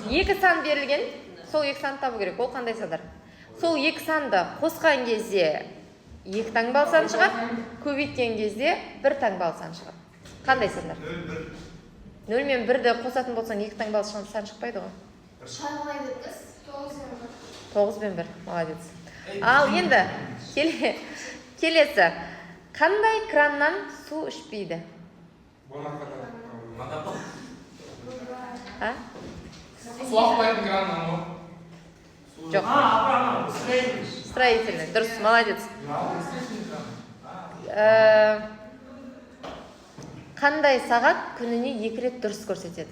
Екі сан берілген, сол екі санды табу керек. Ол қандай сандар? Сол екі санды қосқан кезде екі таңбалы сан шығады, көбейткен кезде бір таңбалы сан шығады. Қандай сандар? 0 мен 1-ді қосатын болсаң екі таңбалы сан шықпайды ғой. 9 мен 1, молодец. Ал енді келесі. Қандай краннан су ішпейді? Су ақпайтын краннан ғой. Жоқ. Строительный. Дұрыс, молодец. Қандай сағат күніне 2 рет дұрыс көрсетеді?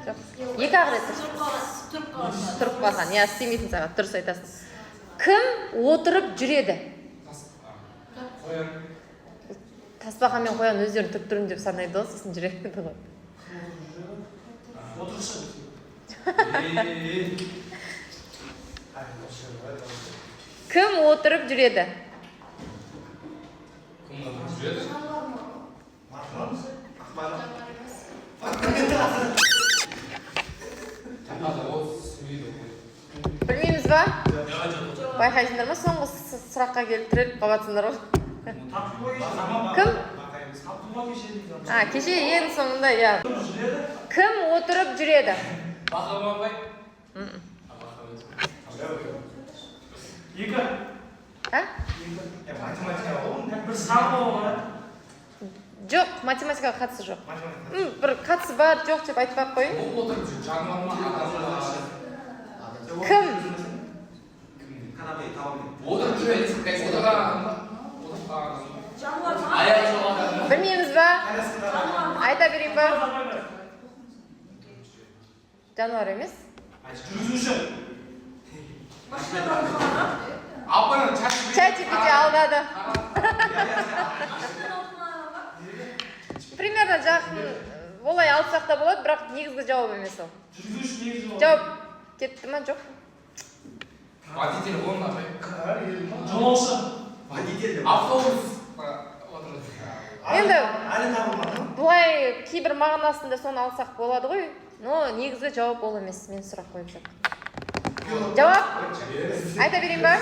Жоқ. 2 рет тұрып қалған. Я істемейтін сағат. Дұрыс айтасың. Кім отырып жүреді? Тасбақа мен қоян өздерін тұрып тұрын деп санайды ғой, сосын жүреді ғой. Кім отырып жүреді? Білмейміз ба? Байқайсыңдар ма? Соңғы сұраққа келіп тіреліп қалатындар ғой. Кім? Кеше ең соңында, я. Кім отырып жүреді? Бақылмабай. Екі. Бір сан болған. Жоқ, математикаға қатысы жоқ. Бір қатысы бар, жоқ деп айтпақ қойын. Бұл отырып жүр, жануар ма, адам ма? Кім? Отырып жүреді, отырған ба? Аяқ жоқ адам. Білмейміз ба? Айта берейін ба? Жануар емес. Жүргізуші. Апаның чатипити. Чатипити алдады. Примерно жақын олай алсақ та болады, бірақ негізгі жауап емес ол. Жүргізуші негізі ол. Жауап кетті ма? Жоқ. Водитель болма. Жолаушы. Автобус. Енді бұлай кейбір мағынасында соны алсақ болады ғой, но негізгі жауап ол емес. Мен сұрақ қойып жатырмын. Жауап? Айта берейін ба?